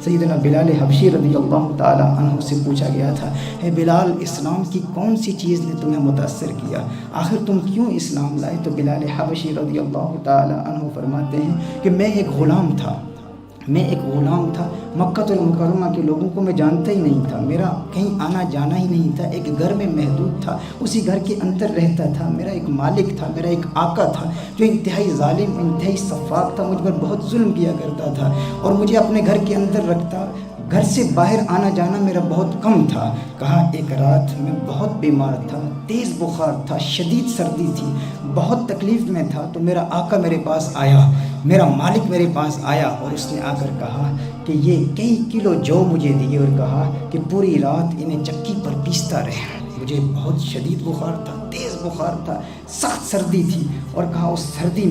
سیدنا بلال حبشی رضی اللہ تعالیٰ عنہ سے پوچھا گیا تھا، اے بلال اسلام کی کون سی چیز نے تمہیں متاثر کیا، آخر تم کیوں اسلام لائے؟ تو بلال حبشی رضی اللہ تعالیٰ عنہ فرماتے ہیں کہ میں ایک غلام تھا، مکہ المکرمہ کے لوگوں کو میں جانتا ہی نہیں تھا، میرا کہیں آنا جانا ہی نہیں تھا، ایک گھر میں محدود تھا، اسی گھر کے اندر رہتا تھا، میرا ایک مالک تھا، میرا ایک آقا تھا جو انتہائی ظالم، انتہائی سفاک تھا، مجھ پر بہت ظلم کیا کرتا تھا اور مجھے اپنے گھر کے اندر رکھتا، گھر سے باہر آنا جانا میرا بہت کم تھا۔ کہا ایک رات میں بہت بیمار تھا، تیز بخار تھا، شدید سردی تھی، بہت تکلیف میں تھا، تو میرا آقا میرے پاس آیا، میرا مالک میرے پاس آیا اور اس نے آ کر کہا کہ یہ کئی کلو جو مجھے دیے اور کہا کہ پوری رات انہیں چکی پر پیستا رہے۔ مجھے بہت شدید بخار تھا، تیز بخار تھا، سخت سردی تھی اور کہا اس سردی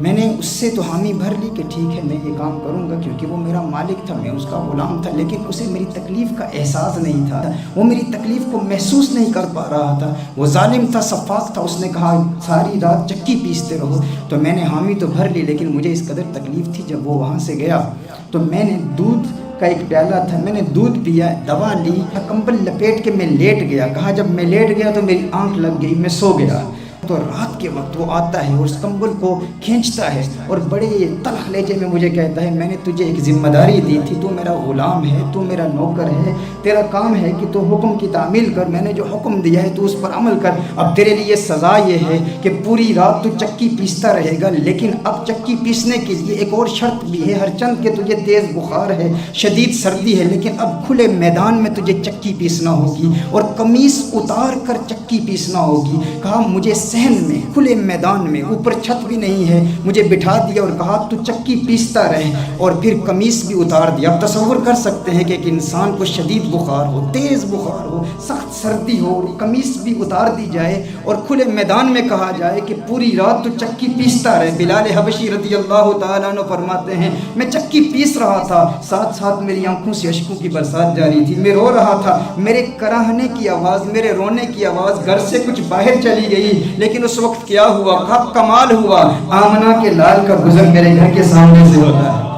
میں نے اس سے تو حامی بھر لی کہ ٹھیک ہے میں یہ کام کروں گا، کیونکہ وہ میرا مالک تھا، میں اس کا غلام تھا، لیکن اسے میری تکلیف کا احساس نہیں تھا، وہ میری تکلیف کو محسوس نہیں کر پا رہا تھا، وہ ظالم تھا، سفاک تھا۔ اس نے کہا ساری رات چکی پیستے رہو، تو میں نے حامی تو بھر لی، لیکن مجھے اس قدر تکلیف تھی۔ جب وہ وہاں سے گیا تو میں نے دودھ کا ایک پیالہ تھا، میں نے دودھ پیا، دوا لی، کمبل لپیٹ کے میں لیٹ گیا۔ کہا جب میں لیٹ گیا تو میری آنکھ لگ گئی، میں سو گیا۔ تو رات کے وقت وہ آتا ہے اور اس کمبل کو کھینچتا ہے اور بڑے تلخ لہجے میں مجھے کہتا ہے میں نے تجھے ایک ذمہ داری دی تھی، تو میرا غلام ہے، تو میرا نوکر ہے، تیرا کام ہے کہ تو حکم کی تعمیل کر، میں نے جو حکم دیا ہے تو اس پر عمل کر۔ اب تیرے لیے سزا یہ ہے کہ پوری رات تو چکی پیستا رہے گا، لیکن اب چکی پیسنے کے لیے ایک اور شرط بھی ہے، ہر چند کہ تجھے تیز بخار ہے، شدید سردی ہے، لیکن اب کھلے میدان میں تجھے چکی پیسنا ہوگی اور قمیص اتار کر چکی پیسنا ہوگی۔ کہا مجھے صحن میں، کھلے میدان میں، اوپر چھت بھی نہیں ہے، مجھے بٹھا دیا اور کہا تو چکی پیستا رہے، اور پھر قمیص بھی اتار دیا۔ اب تصور کر سکتے ہیں کہ ایک انسان کو شدید بخار ہو، تیز بخار ہو، سخت سردی ہو، قمیص بھی اتار دی جائے اور کھلے میدان میں کہا جائے کہ پوری رات تو چکی پیستا رہے۔ بلال حبشی رضی اللہ تعالیٰ عنہ فرماتے ہیں میں چکی پیس رہا تھا، ساتھ ساتھ میری آنکھوں سے اشکوں کی برسات جاری تھی، میں رو رہا تھا، میرے کراہنے کی آواز، میرے رونے کی آواز گھر سے کچھ باہر چلی گئی، لیکن اس وقت کیا ہوا، کمال ہوا، آمنہ کے لال کا گزر میرے گھر کے سامنے سے ہوتا ہے،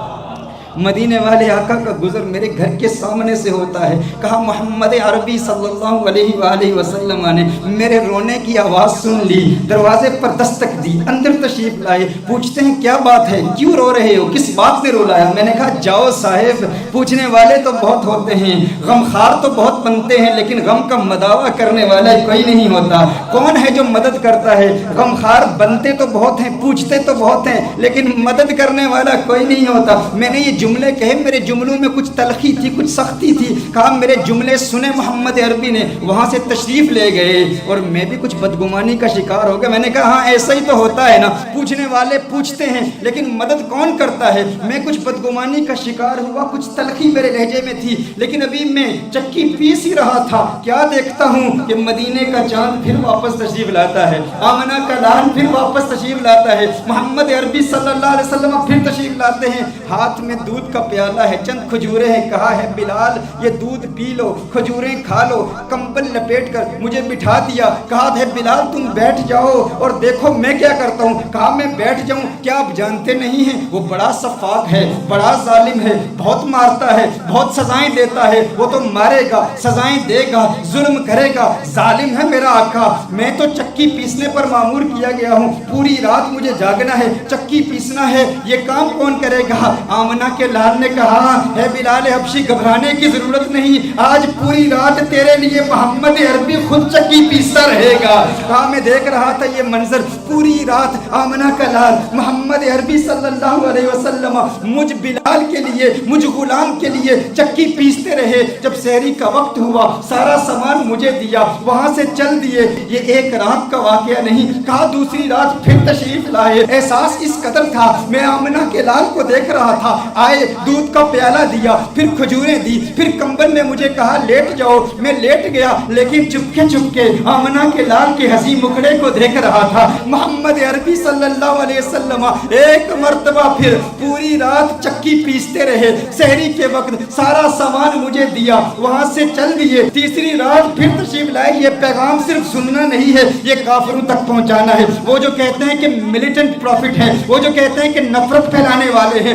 مدینے والے آقا کا گزر میرے گھر کے سامنے سے ہوتا ہے۔ کہا محمد عربی صلی اللہ علیہ وآلہ وسلم نے میرے رونے کی آواز سن لی، دروازے پر دستک دی، اندر تشریف لائے، پوچھتے ہیں کیا بات ہے، کیوں رو رہے ہو، کس بات نے رولایا؟ میں نے کہا جاؤ صاحب، پوچھنے والے تو بہت ہوتے ہیں، غمخوار تو بہت بنتے ہیں، لیکن غم کا مداوع کرنے والا کوئی نہیں ہوتا۔ کون ہے جو مدد کرتا ہے؟ غمخوار بنتے تو بہت ہیں، پوچھتے تو بہت ہیں، لیکن مدد کرنے والا کوئی نہیں ہوتا۔ میں نے یہ جملے کہے، میرے جملوں میں کچھ تلخی تھی، کچھ سختی تھی، کہا میرے جملے سنے محمد عربی نے، وہاں سے تشریف لے گئے اور میں بھی کچھ بدگمانی کا شکار ہو گیا۔ میں نے کہا ہاں ایسا ہی تو ہوتا ہے نا، پوچھنے والے پوچھتے ہیں لیکن مدد کون کرتا ہے؟ میں کچھ بدگمانی کا شکار ہوا، کچھ تلخی میرے لہجے میں تھی، لیکن ابھی میں چکی پیس ہی رہا تھا، کیا دیکھتا ہوں کہ مدینے کا چاند پھر واپس تشریف لاتا ہے، آمنہ کا لال پھر واپس تشریف لاتا ہے، محمد عربی صلی اللہ علیہ وسلم پھر تشریف لاتے ہیں، ہاتھ میں دودھ کا پیالہ ہے، چند کھجوریں ہیں، کہا ہے بلال یہ دودھ پی لو، کھجوریں کھا لو، کمبل لپیٹ کر مجھے بٹھا دیا، کہا ہے بلال تم بیٹھ جاؤ اور دیکھو میں کیا کرتا ہوں۔ کہا میں بیٹھ جاؤں؟ کیا آپ جانتے نہیں ہیں وہ بڑا سفاک ہے، بڑا ظالم ہے، بہت مارتا ہے، بہت سزائیں دیتا ہے، وہ تو مارے گا، سزائیں دے گا، ظلم کرے گا، ظالم ہے میرا آقا، میں تو چکی پیسنے پر معمور کیا گیا ہوں، پوری رات مجھے جاگنا ہے، چکی پیسنا ہے، یہ کام کون کرے گا؟ آمنہ کے لال نے کہا ہے بلال حبشی گھبرانے کی ضرورت نہیں، آج پوری رات تیرے لیے محمد عربی خود چکی پیستا رہے گا۔ کہا میں دیکھ رہا تھا یہ منظر، پوری رات آمنہ کا لال محمد عربی صلی اللہ علیہ وسلم مجھ بلال کے لیے، مجھ غلام کے لیے چکی پیستے رہے۔ جب سحری کا وقت ہوا سارا سامان مجھے دیا، وہاں سے چل دیے، یہ ایک رات کا واقعہ نہیں، کہا دوسری رات پھر تشریف لائے، احساس اس قدر تھا، میں آمنہ کے لال کو دیکھ رہا تھا، آئے دودھ کا پیالہ دیا، پھر کھجوریں دی، پھر کمبل میں مجھے کہا لیٹ جاؤ، میں لیٹ گیا، لیکن چپکے چپکے آمنہ کے لال کے ہنسی مکھڑے کو دیکھ رہا تھا۔ محمد عربی صلی اللہ علیہ وسلم ایک مرتبہ پھر پوری رات چکی پیستے رہے، سحری کے وقت سارا سامان مجھے دیا، وہاں سے چل دیے، تیسری رات پھر تشریف لائے۔ یہ پیغام صرف سننا نہیں ہے، یہ کافروں تک پہنچانا ہے۔ وہ جو کہتے ہیں کہ ملیٹنٹ پروفٹ ہیں، وہ جو کہتے ہیں کہ نفرت پھیلانے والے ہیں،